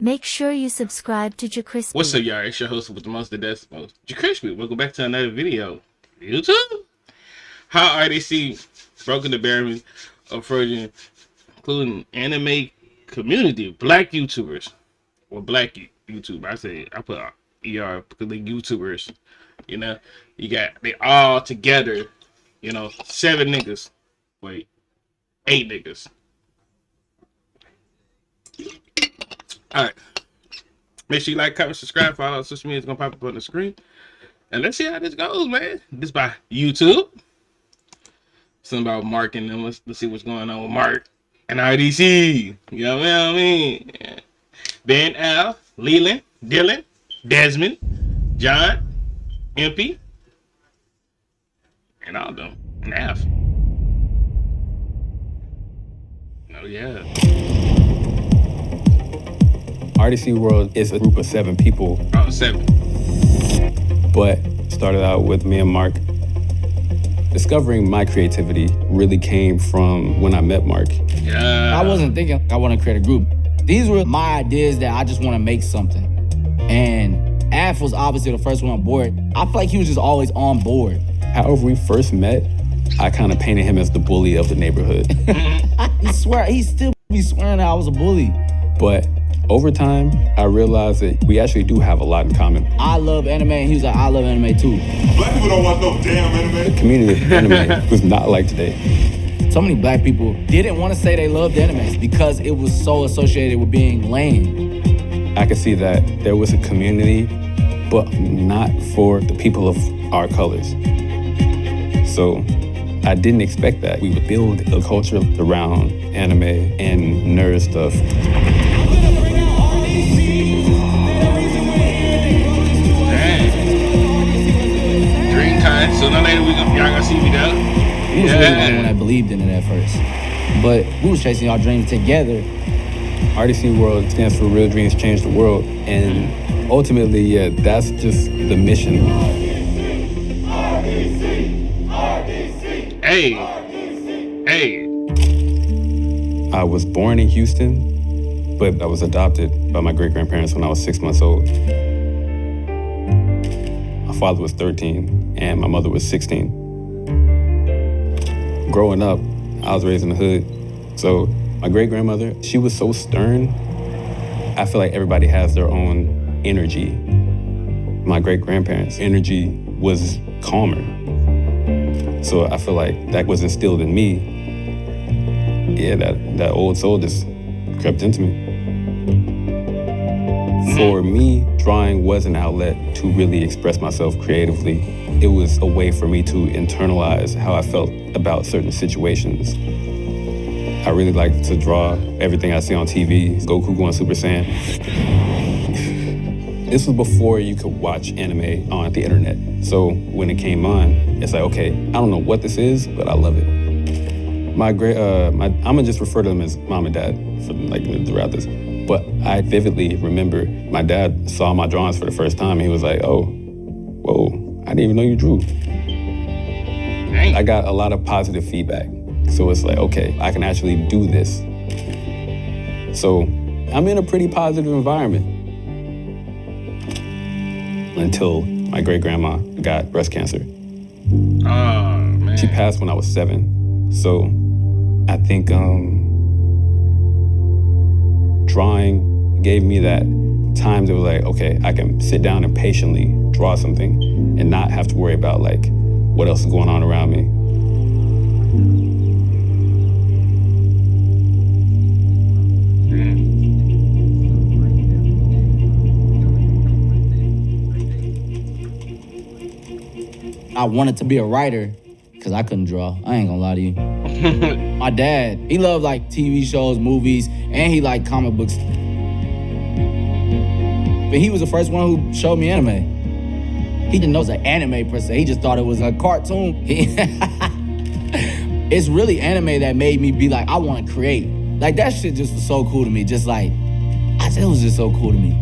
Make sure you subscribe to JerCrispy. What's up, y'all? It's your host with the most, the best, most, JerCrispy. Welcome back to another video. YouTube? How RDC broken the barrier of virgin, including anime community, black YouTubers, or black YouTubers. I put ER because they YouTubers. You know, they all together. 7 niggas. Wait, 8 niggas. Alright. Make sure you like, comment, subscribe, follow on social media. It's gonna pop up on the screen. And let's see how this goes, man. This by YouTube. Something about Mark and them. Let's see what's going on with Mark and RDC. You know what I mean? Yeah. Ben, Al, Leland, Dylan, Desmond, John, MP, and all of them. Nav. Oh, yeah. RDC World is a group of 7 people. Oh, 7. But started out with me and Mark. Discovering my creativity really came from when I met Mark. Yeah. I wasn't thinking I want to create a group. These were my ideas that I just want to make something. And Af was obviously the first one on board. I feel like he was just always on board. However we first met, I kind of painted him as the bully of the neighborhood. He still be swearing that I was a bully. But over time, I realized that we actually do have a lot in common. I love anime, and he was like, I love anime too. Black people don't watch no damn anime. The community of anime was not like today. So many black people didn't want to say they loved anime because it was so associated with being lame. I could see that there was a community, but not for the people of our colors. So I didn't expect that. We would build a culture around anime and nerd stuff. So now later y'all gonna see me there. We was really the only one that believed in it at first. But we was chasing our dreams together. RDC World stands for Real Dreams Change the World. And ultimately, yeah, that's just the mission. RDC! Hey! I was born in Houston, but I was adopted by my great-grandparents when I was 6 months old. My father was 13 and my mother was 16. Growing up, I was raised in the hood. So my great-grandmother, she was so stern. I feel like everybody has their own energy. My great-grandparents' energy was calmer. So I feel like that was instilled in me. Yeah, that old soul just crept into me. For me, drawing was an outlet to really express myself creatively. It was a way for me to internalize how I felt about certain situations. I really like to draw everything I see on TV, Goku going Super Saiyan. This was before you could watch anime on the internet. So when it came on, it's like, okay, I don't know what this is, but I love it. I'm gonna just refer to them as mom and dad throughout this. But I vividly remember my dad saw my drawings for the first time and he was like, oh, whoa, I didn't even know you drew. I got a lot of positive feedback. So it's like, okay, I can actually do this. So I'm in a pretty positive environment. Until my great-grandma got breast cancer. Oh, man. She passed when I was 7. So I think drawing gave me that time to be like, okay, I can sit down and patiently draw something and not have to worry about like what else is going on around me. I wanted to be a writer because I couldn't draw. I ain't gonna lie to you. My dad, he loved like TV shows, movies, and he liked comic books. But he was the first one who showed me anime. He didn't know it was an anime per se. He just thought it was a cartoon. It's really anime that made me be like, I want to create. Like that shit just was so cool to me. Just like, it was just so cool to me.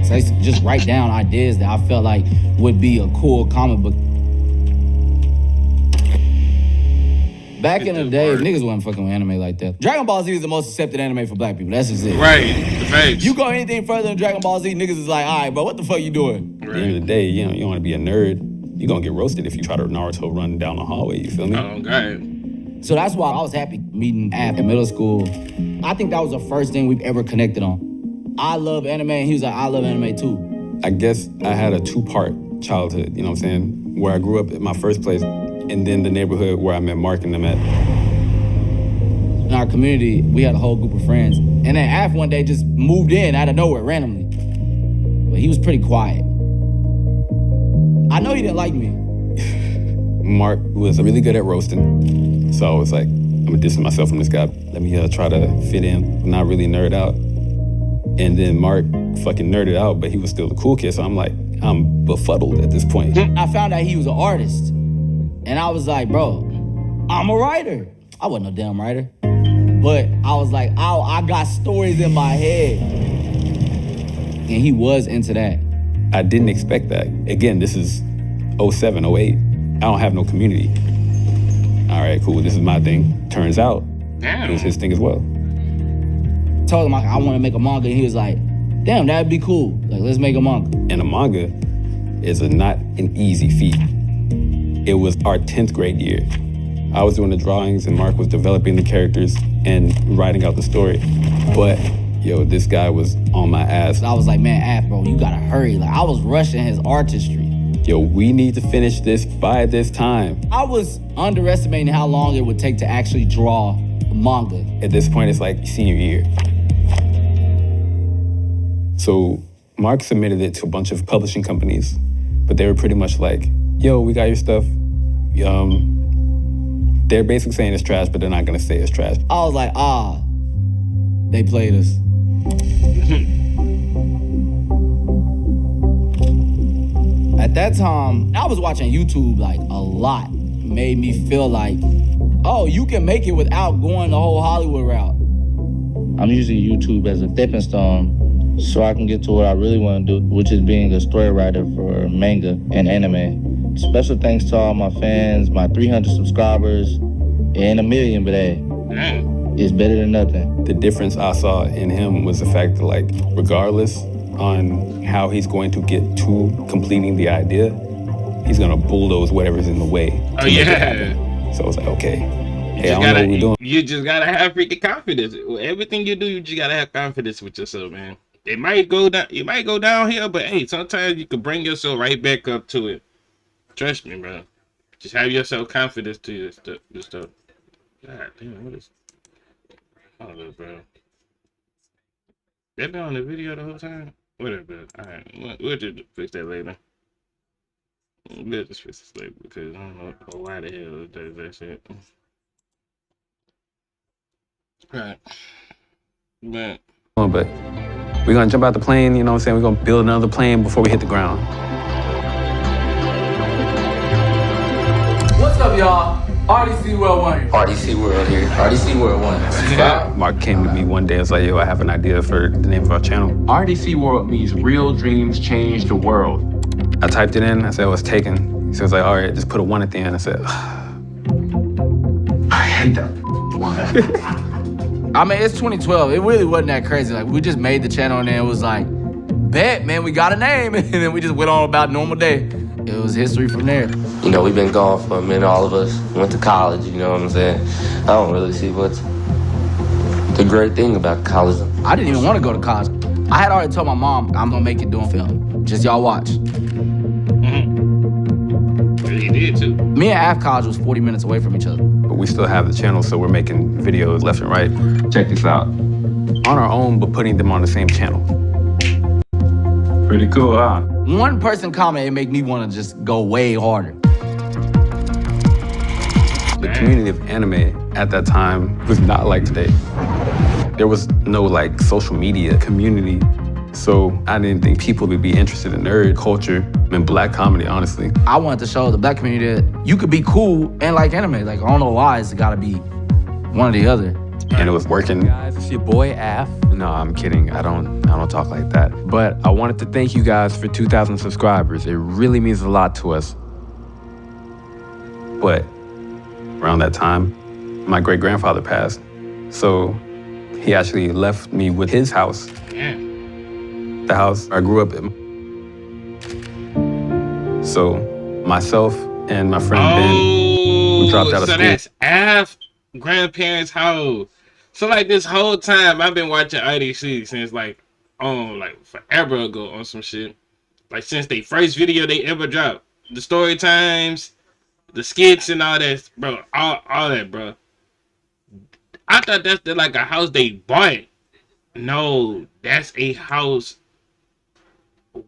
So I used to just write down ideas that I felt like would be a cool comic book. Back in the day, niggas wasn't fucking with anime like that. Dragon Ball Z is the most accepted anime for black people. That's just it. Right. Thanks. You go anything further than Dragon Ball Z, niggas is like, all right, bro, what the fuck you doing? At the end of the day, you know, you don't want to be a nerd. You're going to get roasted if you try to Naruto run down the hallway, you feel me? Oh, God. So that's why I was happy meeting Af in middle school. I think that was the first thing we've ever connected on. I love anime, and he was like, I love anime too. I guess I had a two-part childhood, you know what I'm saying? Where I grew up at my first place, and then the neighborhood where I met Mark and them at. In our community, we had a whole group of friends. And then Af one day just moved in out of nowhere randomly. But he was pretty quiet. I know he didn't like me. Mark was really good at roasting. So I was like, I'm gonna distance myself from this guy. Let me try to fit in, not really nerd out. And then Mark fucking nerded out, but he was still the cool kid. So I'm like, I'm befuddled at this point. I found out he was an artist. And I was like, bro, I'm a writer. I wasn't no damn writer. But I was like, oh, I got stories in my head. And he was into that. I didn't expect that. Again, this is 07, 08. I don't have no community. All right, cool, this is my thing. Turns out, it was his thing as well. Told him I want to make a manga, and he was like, damn, that'd be cool. Like, let's make a manga. And a manga is not an easy feat. It was our 10th grade year. I was doing the drawings and Mark was developing the characters and writing out the story. But, yo, this guy was on my ass. I was like, man, Af, bro, you gotta hurry. Like, I was rushing his artistry. Yo, we need to finish this by this time. I was underestimating how long it would take to actually draw manga. At this point, it's like senior year. So Mark submitted it to a bunch of publishing companies, but they were pretty much like, yo, we got your stuff. They're basically saying it's trash, but they're not gonna say it's trash. I was like, they played us. At that time, I was watching YouTube like a lot. Made me feel like, oh, you can make it without going the whole Hollywood route. I'm using YouTube as a stepping stone so I can get to what I really want to do, which is being a story writer for manga and anime. Special thanks to all my fans, my 300 subscribers, and 1 million, but hey, it's better than nothing. The difference I saw in him was the fact that, like, regardless on how he's going to get to completing the idea, he's gonna bulldoze whatever's in the way. Oh, yeah. So I was like, okay, hey, I don't know what we're doing. You just gotta have freaking confidence. Everything you do, you just gotta have confidence with yourself, man. It might go down, you might go downhill, but hey, sometimes you can bring yourself right back up to it. Trust me, bro. Just have yourself confidence to your stuff. God damn, what is? Oh, look, bro. That been on the video the whole time? Whatever. Alright, we'll just fix that later. We'll just fix this later because I don't know why the hell it does that shit. Right. But we're gonna jump out the plane, you know what I'm saying? We're gonna build another plane before we hit the ground. What's up, y'all? RDC World 1 here. RDC World here. RDC World 1. Mark came to me one day and was like, yo, I have an idea for the name of our channel. RDC World means real dreams change the world. I typed it in, I said it was taken. He was like, all right, just put a 1 at the end. I said, I hate that one. I mean, it's 2012. It really wasn't that crazy. Like, we just made the channel and then it was like, bet, man, we got a name. And then we just went on about normal day. It was history from there. You know, we've been gone for a minute, all of us. Went to college, you know what I'm saying? I don't really see what's the great thing about college. I didn't even want to go to college. I had already told my mom, I'm gonna make it doing film. Just y'all watch. he did too. Me and Af College was 40 minutes away from each other. but we still have the channel, so we're making videos left and right. Check this out. On our own, but putting them on the same channel. Pretty cool, huh? One person comment, it make me want to just go way harder. The community of anime at that time was not like today. There was no like social media community, so I didn't think people would be interested in nerd culture and black comedy, honestly. I wanted to show the black community that you could be cool and like anime. Like, I don't know why it's gotta be one or the other. And it was working. Guys, it's your boy Af. No, I'm kidding. I don't talk like that. But I wanted to thank you guys for 2,000 subscribers. It really means a lot to us. But around that time, my great-grandfather passed. So he actually left me with his house. Yeah. The house I grew up in. So myself and my friend Ben, we dropped out of school. So that's Af grandparents' house. So like this whole time I've been watching IDC since like forever ago on some shit. Like since they first video they ever dropped. The story times, the skits and all that, bro. All that, bro. I thought that's like a house they bought. No, that's a house.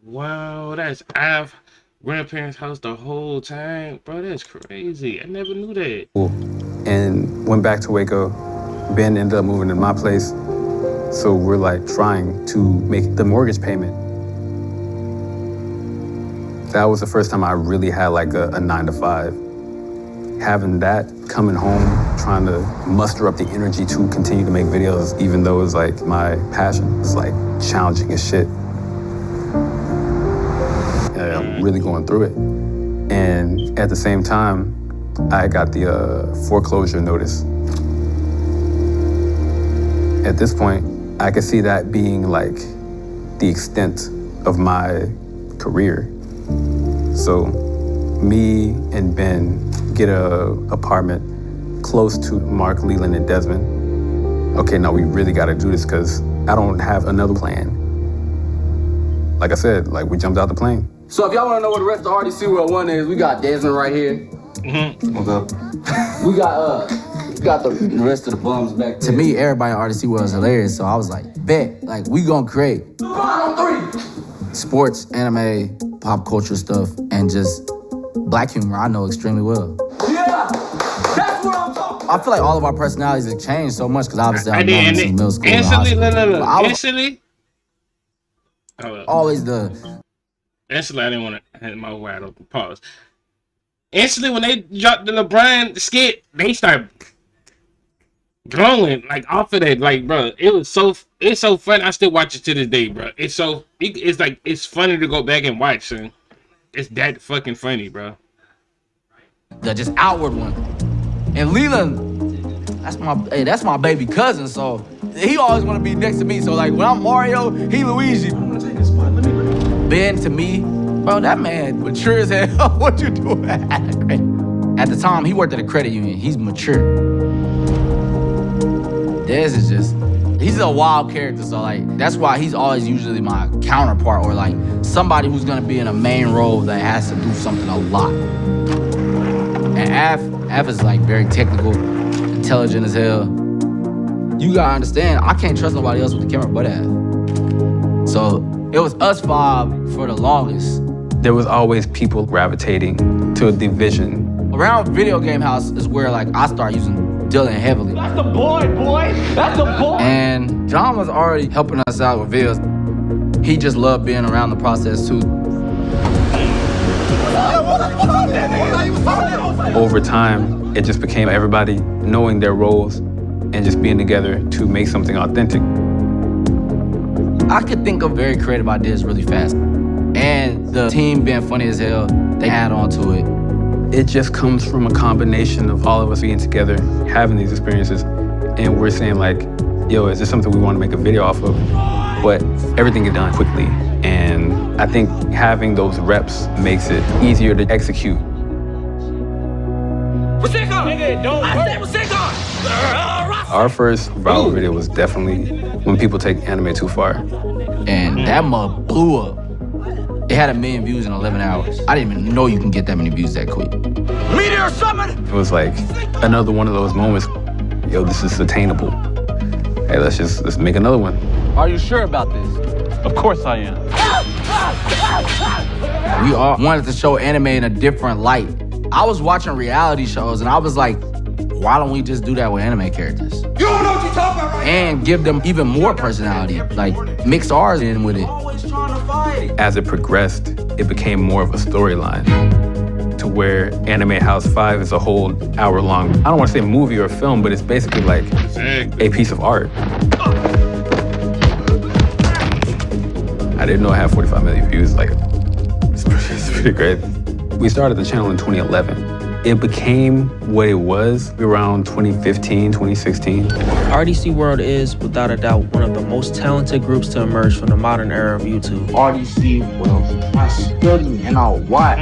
Wow, that's Af grandparents' house the whole time. Bro, that's crazy. I never knew that. And went back to Waco. Ben ended up moving to my place. So we're like trying to make the mortgage payment. That was the first time I really had like a 9-to-5. Having that, coming home, trying to muster up the energy to continue to make videos, even though it was like my passion, it's like challenging as shit. I'm really going through it. And at the same time, I got the foreclosure notice. At this point, I could see that being like the extent of my career. So me and Ben get a apartment close to Mark, Leland, and Desmond. Okay, now we really gotta do this because I don't have another plan. Like I said, like we jumped out the plane. So if y'all wanna know what the rest of RDC World 1 is, we got Desmond right here. What's up? We got the rest of the bums back there. To me, everybody in RDC World is hilarious, so I was like, bet, like we gonna create 5 on 3. Sports, anime, pop culture stuff, and just black humor I know extremely well. Yeah, that's what I'm talking about. I feel like all of our personalities have changed so much because obviously I've known since middle school. Instantly. Always the. Instantly, I didn't want to have my wide open. Pause. Instantly, when they dropped the LeBron skit, they started glowing like off of that. Like, bro, it's so fun. I still watch it to this day, bro. It's like it's funny to go back and watch, son. It's that fucking funny, bro. The just outward one. And Leland, that's my baby cousin, so he always want to be next to me. So like when I'm Mario, he Luigi. Ben to me, bro, that man mature as hell. What you doing? At the time, he worked at a credit union. He's mature. Dez is just, he's a wild character, so like, that's why he's always usually my counterpart or like somebody who's gonna be in a main role that has to do something a lot. And Af is like very technical, intelligent as hell. You gotta understand, I can't trust nobody else with the camera but Af. So it was us 5 for the longest. There was always people gravitating to the vision. Around Video Game House is where like I start using Dylan heavily. That's the boy! That's the boy! And John was already helping us out with videos. He just loved being around the process too. Over time, it just became everybody knowing their roles and just being together to make something authentic. I could think of very creative ideas really fast. And the team being funny as hell, they add on to it. It just comes from a combination of all of us being together, having these experiences, and we're saying like, yo, is this something we want to make a video off of? But everything get done quickly. And I think having those reps makes it easier to execute. Our first viral video was definitely when people take anime too far. And that mug blew up. It had 1 million views in 11 hours. I didn't even know you can get that many views that quick. Meteor summon! It was like another one of those moments, yo, this is attainable. Hey, let's make another one. Are you sure about this? Of course I am. We all wanted to show anime in a different light. I was watching reality shows and I was like, why don't we just do that with anime characters? You don't know what you're talking about, right? And give them even more personality, like mix ours in with it. As it progressed, it became more of a storyline to where Anime House 5 is a whole hour-long, I don't want to say movie or film, but it's basically like a piece of art. I didn't know I had 45 million views. Like, it's pretty great. We started the channel in 2011, it became what it was around 2015, 2016. RDC World is, without a doubt, one of the most talented groups to emerge from the modern era of YouTube. RDC World. I study and I watch.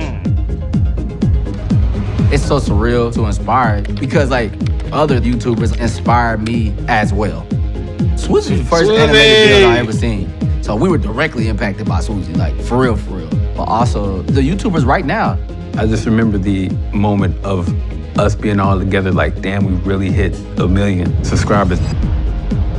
It's so surreal to inspire because like other YouTubers inspired me as well. Swoozie was the first animated video I ever seen. So we were directly impacted by Swoozie, like for real, for real. But also the YouTubers right now. I just remember the moment of us being all together like, damn, we really hit 1 million subscribers.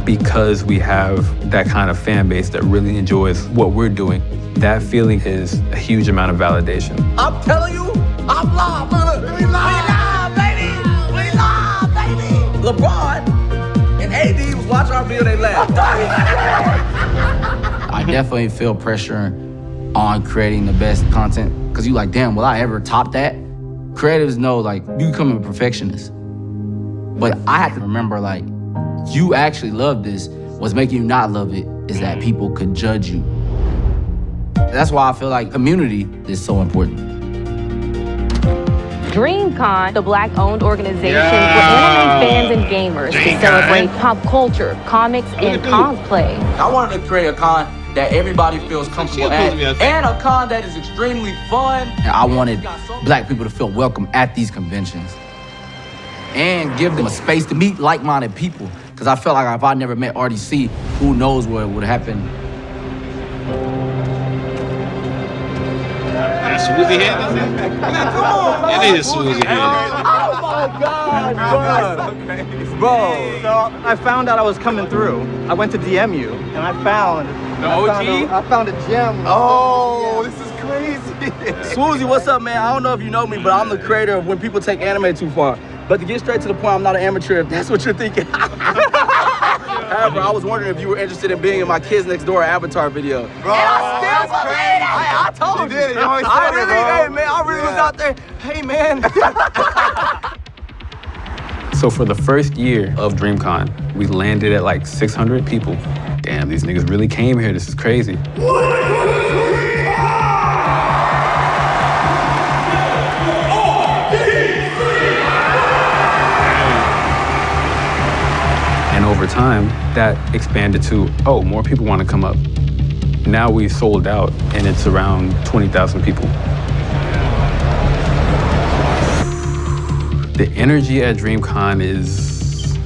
Because we have that kind of fan base that really enjoys what we're doing, that feeling is a huge amount of validation. I'm telling you, I'm live, brother. We live, baby. We live, baby. LeBron and AD was watching our video, they laughed. I definitely feel pressure on creating the best content. Cause you like, damn, will I ever top that? Creatives know like, you become a perfectionist. But I have to remember like, you actually love this. What's making you not love it is that people could judge you. That's why I feel like community is so important. DreamCon, the Black-owned organization for anime fans and gamers to celebrate pop culture, comics, and cosplay. I wanted to create a con that everybody feels comfortable at, and a con that is extremely fun. And I wanted Black people to feel welcome at these conventions and give them a space to meet like-minded people. Because I felt like if I never met RDC, who knows what would happen. Swoozie head? It is Swoozie head. Oh my God, Bro, so I found out I was coming through. I went to DM you, and I found the OG? I found a gem. Oh, this is crazy. Swoozie, what's up, man? I don't know if you know me, but I'm the creator of When People Take Anime Too Far. But to get straight to the point, I'm not an amateur, if that's what you're thinking. However, I was wondering if you were interested in being in my Kids Next Door Avatar video. Bro, I still believe it! I told you. You did it. You always I said it, really, bro. hey, man, I really was out there. Hey, man. So for the first year of DreamCon, we landed at like 600 people. Damn, these niggas really came here. This is crazy. And over time, that expanded to, oh, more people want to come up. Now we sold out, and it's around 20,000 people. The energy at DreamCon is,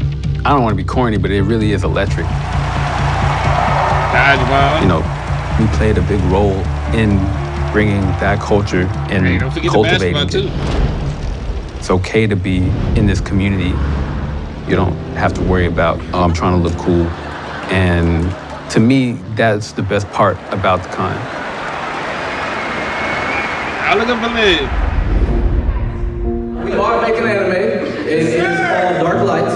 I don't want to be corny, but it really is electric. You know, we played a big role in bringing that culture and cultivating it. It's okay to be in this community. You don't have to worry about, oh, I'm trying to look cool. And to me, that's the best part about the con. I look up believe. We are making anime. It's called Dark Lights.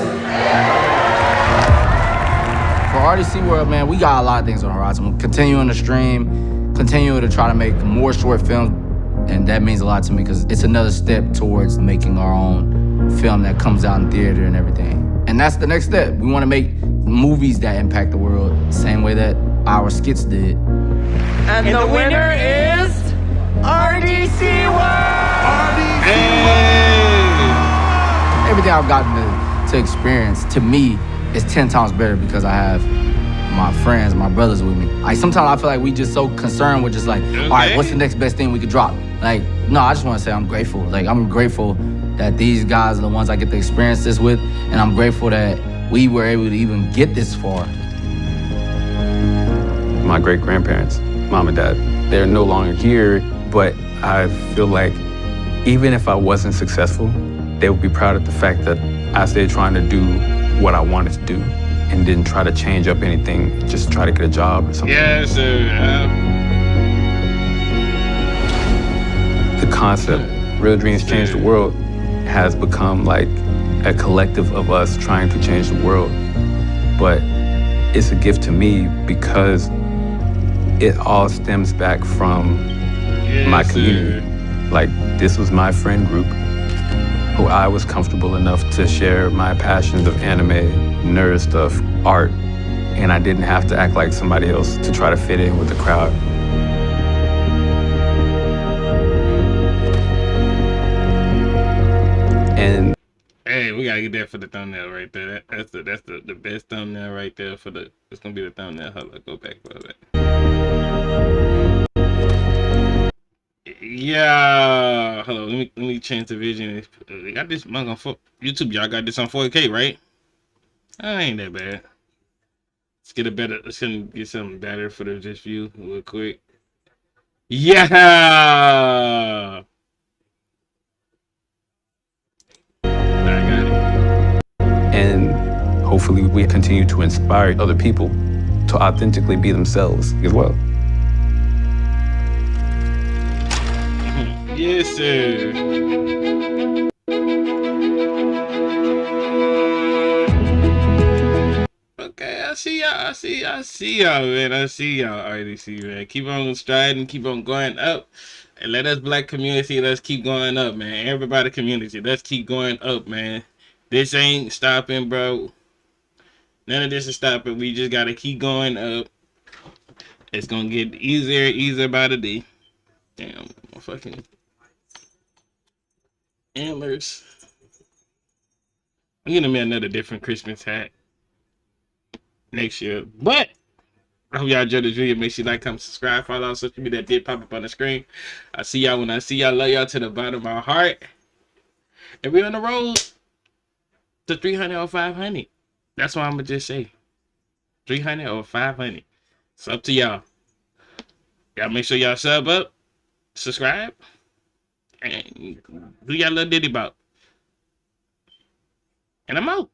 For RDC World, man, we got a lot of things on the horizon. We're continuing to stream, continuing to try to make more short films, and that means a lot to me because it's another step towards making our own film that comes out in theater and everything. And that's the next step. We want to make movies that impact the world, same way that our skits did. And the winner is RDC World! Everything I've gotten to experience, to me, is 10 times better because I have my friends, my brothers with me. Like, sometimes I feel like we just so concerned with just like, all right, what's the next best thing we could drop? Like, no, I just want to say I'm grateful. Like, I'm grateful that these guys are the ones I get to experience this with, and I'm grateful that we were able to even get this far. My great-grandparents, mom and dad, they're no longer here, but I feel like even if I wasn't successful, they would be proud of the fact that I stayed trying to do what I wanted to do and didn't try to change up anything, just try to get a job or something. Yes, sir. The concept, Real Dreams Change the World, has become like a collective of us trying to change the world. But it's a gift to me because it all stems back from my community. Like, this was my friend group who I was comfortable enough to share my passions of anime, nerd stuff, art, and I didn't have to act like somebody else to try to fit in with the crowd. we gotta get that for the thumbnail right there. That's the best thumbnail right there for the. It's gonna be the thumbnail. Hold on, go back. Yeah, hold on. Let me change the vision. They got this mug on YouTube. Y'all got this on 4K, right? Ain't that bad. Let's get a better. Let's get something better for this view real quick. Yeah. I got it. And hopefully we continue to inspire other people to authentically be themselves as well. Yes, sir. Okay, I see y'all, man. I see y'all, RDC, man. Keep on striding, keep on going up. And let us black community, let's keep going up, man. Everybody community, let's keep going up, man. This ain't stopping, bro. None of this is stopping. We just gotta keep going up. It's gonna get easier by the day. Damn, my fucking antlers. I'm getting me another different Christmas hat next year. But I hope y'all enjoyed this video. Make sure you like, comment, subscribe, follow on social media that did pop up on the screen. I see y'all when I see y'all. Love y'all to the bottom of my heart. And we're on the road to 300 or 500. That's what I'm gonna just say. 300 or 500. It's up to y'all. Y'all make sure y'all sub up, subscribe, and do y'all little ditty bop. And I'm out.